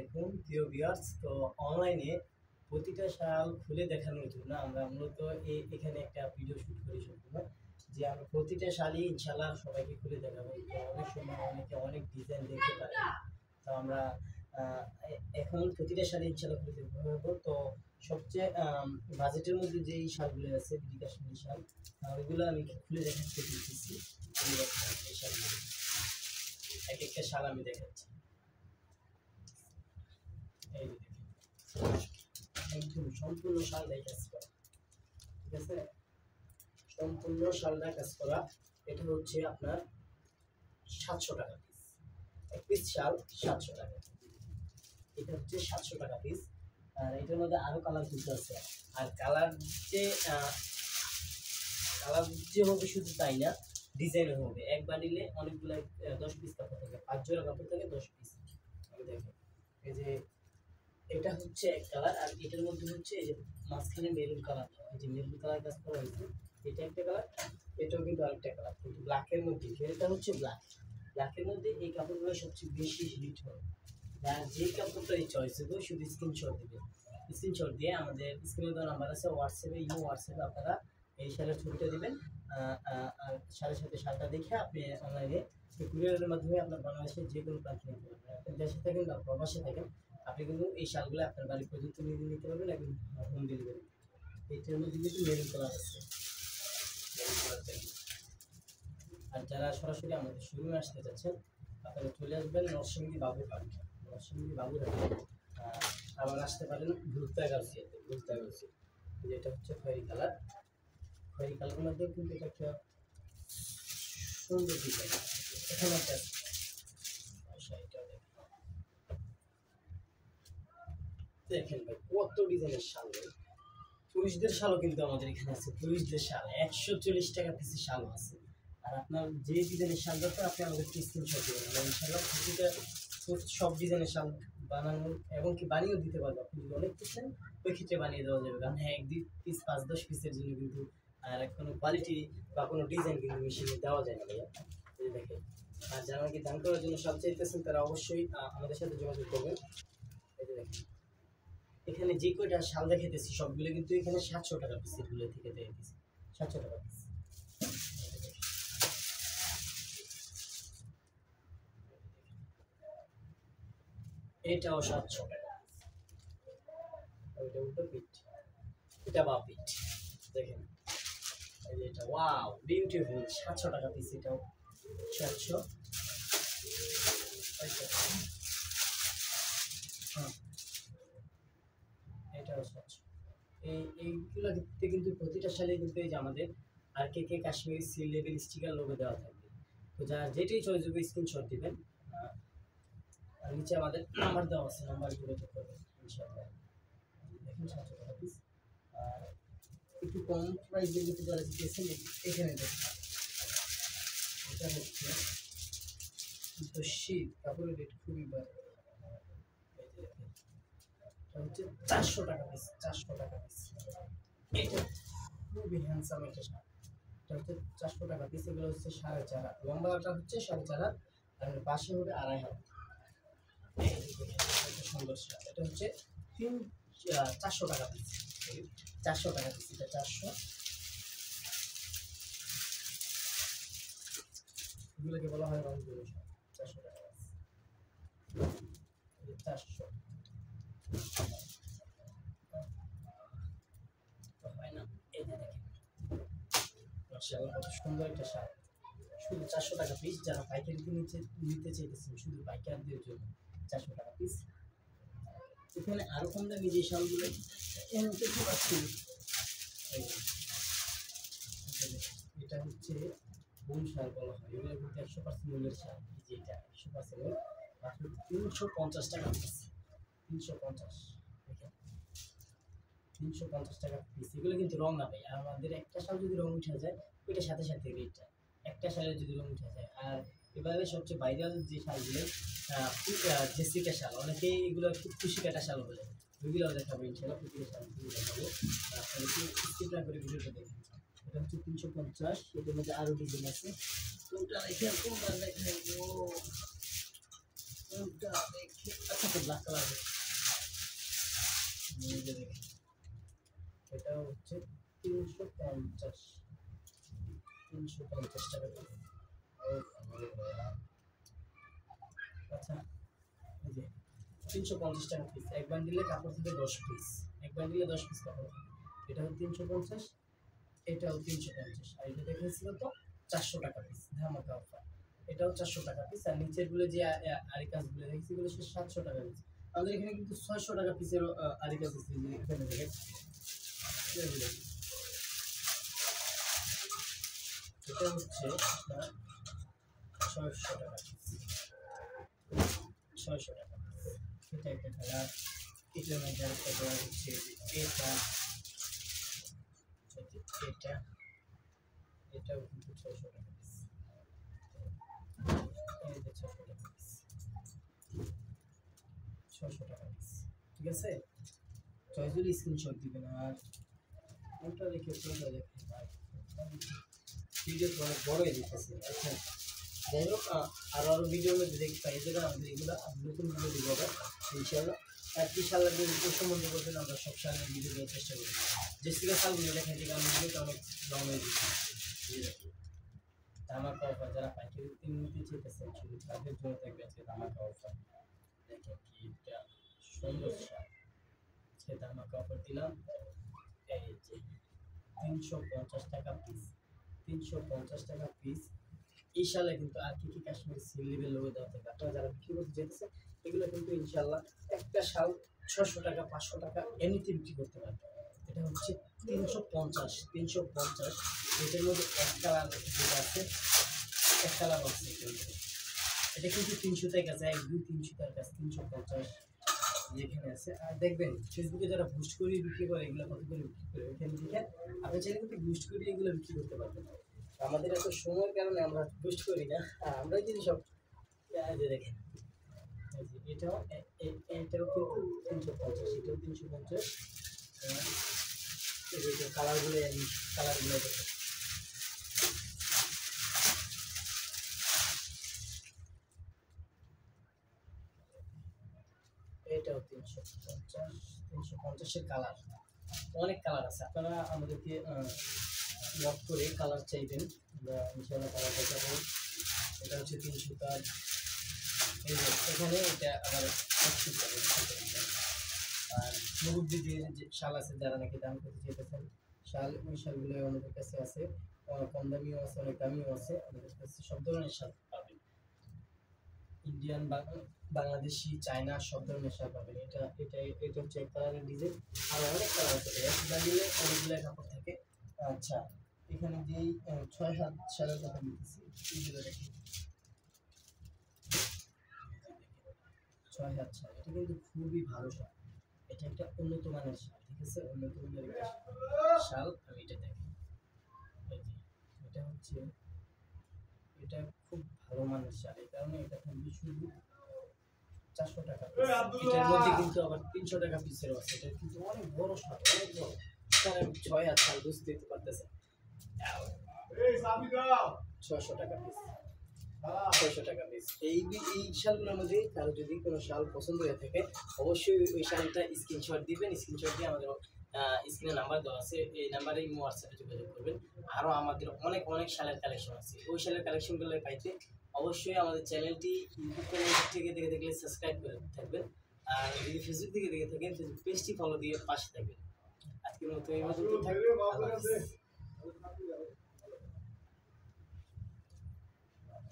আলাইকুম প্রিয় ভিউয়ার্স। তো অনলাইনে প্রতিটা শাল খুলে দেখানোর জন্য আমরা মূলত এখানে একটা ভিডিও শুট করি সম্পূর্ণ, যে আমরা প্রতিটা শালই ইনশাল্লাহ সবাইকে খুলে দেখাবো। তো অনেক সময় অনেকে অনেক ডিজাইন দেখতে পারে, তো আমরা এখন প্রতিটা শাড়ি ইনশাল্লাহ খুলে দেখাবো। তো সবচেয়ে বাজেটের মধ্যে যে এই শালগুলো আছে বিডি কাশ্মীরি শাল, ওইগুলো আমি খুলে দেখাতে দিতেছি। এই শালগুলো এক একটা শাল আমি দেখাচ্ছি। এই যে দেখেন, একদম সম্পূর্ণ শালটাই কাজ করা, ঠিক আছে, সম্পূর্ণ শালটা কাজ করা। এটা হচ্ছে আপনার 700 টাকা পিস, এক পিস শাল 700 টাকা। এটা হচ্ছে 700 টাকা পিস। আর এটার মধ্যে আরো কালার কিন্তু আছে। আর কালার যে হবে শুধু তাই না, ডিজাইনও হবে। এক বান্ডিলে অনেকগুলো 10 পিস কাপড় থাকে, 5 জোড়া কাপড় থাকে, 10 পিস। আমি দেখেন, এই যে এটা হচ্ছে এক কালার, আর এটার মধ্যে হচ্ছে এই যে মাঝখানে মেরুন কালার, এই যে মেরুন কালার কাজ করা হয়েছে। এটা একটা কালার, এটাও কিন্তু আরেকটা কালার, কিন্তু ব্ল্যাকের মধ্যে। এটা হচ্ছে ব্ল্যাকের মধ্যে এই কাপড়গুলো সবচেয়ে বেশি হিট হয়। যার যে কাপড়টা ইচ্ছা হয়েছে তো শুধু স্ক্রিনশট দিবে। স্ক্রিনশট দিয়ে আমাদের স্ক্রিনে দেওয়া নাম্বার আছে হোয়াটসঅ্যাপে আপনারা এই শালের ছবিটা দিবেন। আর শালের সাথে শালটা দেখে আপনি অনলাইনে কুরিয়ারের মাধ্যমে আপনার বাংলাদেশের যে কোনো প্রান্তে নিতে পারবেন। আপনি দেশে থাকেন বা প্রবাসে থাকেন, আপনি কিন্তু এই শালগুলো আপনার বাড়ি পর্যন্ত নিতে পারবেন একদম হোম ডেলিভারি। এইটার মধ্যে কিন্তু মেরুন কালার আছে। আর যারা সরাসরি আমাদের শোরুমে আসতে চাচ্ছেন, আপনারা চলে আসবেন নরসিংদী বাবুঘাট। আবার আসতে পারেন ভুলতাগাছিয়াতে। যেটা হচ্ছে খয়েরি কালারের মধ্যে কিন্তু এটা একটা সুন্দর ডিজাইন। এখানে একটা দেখেন ভাই, কত ডিজাইনের শাল। পুরুষদের শালও কিন্তু আমাদের এখানে আছে। পুরুষদের শাল 140 টাকা পিসের শালও আছে। আর আপনার যে ডিজাইনের শাল দরকার আপনি আমাদের স্ক্রিনশট দেবেন, আমরা ইনশাআল্লাহ প্রতিটা সব ডিজাইনের শাল বানানো এবং কি বানিয়েও দিতে পারবো। আপনি যদি অনেক পিস নেন ওই ক্ষেত্রে বানিয়ে দেওয়া যাবে, কারণ হ্যাঁ 1-2 পিস 5-10 পিসের জন্য কিন্তু আর কোনো কোয়ালিটি বা কোনো ডিজাইন কিন্তু মেশিনে দেওয়া যায় না ভাইয়া। এই দেখেন, আর যারা কি দান করার জন্য শাল চাইতেছেন তারা অবশ্যই আমাদের সাথে যোগাযোগ করবেন। এই যে দেখেন, এখানে যে কয়টা শাল দেখাইতেছি সবগুলো কিন্তু এখানে 700 টাকা পিস, এগুলো থেকে দেখাইতেছি 700 টাকা পিস। এটাও 700 টাকা। ওইটা উল্টো পিঠ, এটা বা পিঠ। দেখেন এই যে এটা, ওয়াও বিউটিফুল, 700 টাকা পিস। এটাও 700। হ্যাঁ, এটাও 700। এইগুলো দেখতে কিন্তু প্রতিটা সালে কিন্তু এই যে আমাদের R K Kashmiri seal level sticker logo দেওয়া থাকবে। তো যারা যেটাই চয়েস হবে স্ক্রিনশট দিবেন। আর নিচে আমাদের নাম্বার দেওয়া আছে, নাম্বার যোগাযোগ করবেন ইনশাআল্লাহ। দেখুন 700 টাকা পিস। আর একটু কম প্রাইসের ভিতরে যারা দিতেছেন এখানে দেখুন, এটা হচ্ছে কিন্তু শীত কাপড়ের রেট খুবই বাড়ে। এটা হচ্ছে 400 টাকা পিস, 400 টাকা পিস। এটা খুবই হ্যান্ডসাম একটা শার্ট। এটা হচ্ছে 400 টাকা পিস। এগুলো হচ্ছে 4.5 হাত, লম্বাটা হচ্ছে 4.5 হাত, আর পাশে হবে 2.5 হাত। এটা সুন্দর শার্ট। এটা হচ্ছে 400 টাকা পিস, 400 টাকা পিস। এটা 400। এগুলোকে বলা হয় রংপুরের শার্ট। 400 টাকা পিস, 400 হয় না। এই যে দেখেন মাশাআল্লাহ, কত সুন্দর একটা শার্ট। শুধু 400 টাকা পিস। যারা পাইকারিতে নিতে চাইতেছেন, শুধু পাইকারদের জন্য 400 টাকা পিস। এখানে আরো কম দামি যে শালগুলো দেখতে পাচ্ছি, এটা হচ্ছে বোন শাল বলা হয়। এগুলো কিন্তু 100% মূল্যের শাল। এই যে এটা 100% মাত্র 350 টাকা পিস। 350, দেখেন 350 টাকা পিস। এগুলো কিন্তু রং না ভাই। আর আমাদের একটা শাল যদি রং উঠে যায় ওইটার সাথে সাথে রেটটা, একটা শালের যদি রং উঠে যায়। আর এবারে সবচেয়ে ভাইরাল যে শালগুলো জেসিকা শাল, অনেকে এগুলো খুব খুশি কাটা শাল বলে, ওইগুলো দেখাবো ইনশাআল্লাহ। প্রতিটা শালগুলো দেখাবো, আপনাদেরকে স্কিপ না করে ভিডিওটা দেখেন। এটা হচ্ছে 350। এটার মধ্যে আরো ডিজাইন আছে, কোনটা দেখে কোনটা দেখে। আচ্ছা তো ব্ল্যাক কালার এটা হচ্ছে 350 টাকা। আচ্ছা এই যে 350 টাকা পিস, এক বান্ডিলে কাপড় থেকে 10 পিস, এক বান্ডিলে 10 পিস কাপড়। এটা হচ্ছে 350, এটাও 350, আর এটা দেখেছিল তো 400 টাকা পিস ধামাকা অফার। এটাও 400 টাকা পিস, আর নিচের গুলো যে আরি কাজগুলো দেখছি গুলো 700 টাকা পিস। আমাদের এখানে কিন্তু 600 টাকা পিসের আরি কাজ আছে, এখানে দেখেন এটা হচ্ছে 600 টাকা পিস, 600 টাকা। এটা একটা কালার, এটার মধ্যে একটা কালার হচ্ছে এটা, এটা এটাও কিন্তু 600 টাকা পিস, এই যে 600 টাকা পিস, 600 টাকা পিস। ঠিক আছে, চয়েস হলে স্ক্রিনশট দিবেন। আর কোনটা রেখে কোনটা রেখে ভাই ভিডিও তো অনেক বড় হয়ে যেতেছে। আচ্ছা যাই হোক, আরো ভিডিওর মধ্যে দেখতে পাই যেটা আমাদের এগুলো নতুন ভিডিও দিব ইনশাআল্লাহ। আর কি শাল লাগবে ভিডিও সম্বন্ধে বলবেন, আমরা সব শালের ভিডিও দেওয়ার চেষ্টা করি। জেসিকা শালগুলো দেখেন যে আমি ভিডিওটা অনেক লং হয়ে দিচ্ছি। ধামাকা অফার, যারা পাইকারি নিতে চেয়েছেন শুধু তাদের জন্য থাকবে আজকে ধামাকা অফার। দেখেন কি এটা সুন্দর শাল, সে ধামাকা অফার দিলাম। এই যে 350 টাকা পিস, 350 টাকা পিস। এই শালে কিন্তু আর কি কি কাশ্মীরি সিল লেভেল লোগো দেওয়া থাকে, আপনারা যারা বিক্রি করতে যেতেছে এগুলো কিন্তু ইনশাল্লাহ একটা শাল 600 টাকা 500 টাকা এমনিতে বিক্রি করতে পারবে। এটা হচ্ছে 350, 350। এটার মধ্যে এক কালার যেটা আছে, এক কালার আছে এটা কিন্তু 300 টাকা কাছে, 1 2 300 টাকার কাছে 350 যেখানে আছে। আর দেখবেন ফেসবুকে যারা বুস্ট করে বিক্রি করে এগুলো কত করে বিক্রি করে, ওইখানে দেখে আপনি চাইলে কিন্তু বুস্ট করে এগুলো বিক্রি করতে পারবেন। আমাদের এত সময়ের কারণে আমরা বুস্ট করি না, আর আমরা যদি সব দেখেন এটাও এটাও কিন্তু 350, এটাও 350। কালারগুলো কালারগুলো দেখেন, এটাও 350, 350-এর কালার, অনেক কালার আছে। আপনারা আমাদেরকে লক করে কালার চাইবেন, আমরা ইনশাআল্লাহ কালার দেখাবো। এটা হচ্ছে 300 কাজ, এই যে এখানে এটা আবার 100 টাকা। আর মুরব্বীদের যে শাল আছে যারা নাকি দাম করতে চেয়েছেন শাল, ওই শালগুলো আমাদের কাছে আছে, কম দামিও আছে অনেক দামিও আছে, আমাদের কাছে সব ধরনের শাল পাবেন। ইন্ডিয়ান, বাংলাদেশি, চায়না সব ধরনের শাল পাবেন। এটা এটা এটা হচ্ছে এক কালারের ডিজাইন, আর অনেক কালার আছে, এক দিলে অনেকগুলো কাপড় থাকে। আচ্ছা এখানে যেই 6-7 শালের কথা বলতেছি এইগুলো দেখি, 6-7 শাল, এটা কিন্তু খুবই ভালো শাল, এটা একটা উন্নত মানের শাল। ঠিক আছে, উন্নত মানের শাল। আমি এটা দেখি, এটা হচ্ছে এটা খুব ভালো মানের শাল, এই কারণে এটা থাকবে শুধু 400 টাকা। এটার মধ্যে কিন্তু আবার 300 টাকা পিসের আছে, এটা কিন্তু অনেক বড় শাল, অনেক বড়। 6-7 শাল বুঝতে পারতেছেন, 600 টাকা পিস, 600 টাকা পিস। এই শালগুলোর মধ্যে কারো যদি কোনো শাল পছন্দ হয়ে থাকে অবশ্যই ওই শালটা স্ক্রিনশট দিবেন, স্ক্রিনশট দিয়ে আমাদের স্ক্রিনে নাম্বার দেওয়া আছে, এই নাম্বারে হোয়াটসঅ্যাপে যোগাযোগ করবেন। আরও আমাদের অনেক অনেক শালের কালেকশন আছে, ওই শালের কালেকশনগুলো পাইতে অবশ্যই আমাদের চ্যানেলটি ইউটিউব চ্যানেল থেকে দেখে দেখলে সাবস্ক্রাইব করে থাকবেন, আর যদি ফেসবুক থেকে দেখে থাকেন ফেসবুক পেজটি ফলো দিয়ে পাশে থাকবেন। আজকের মতো এই মতো থাকবে।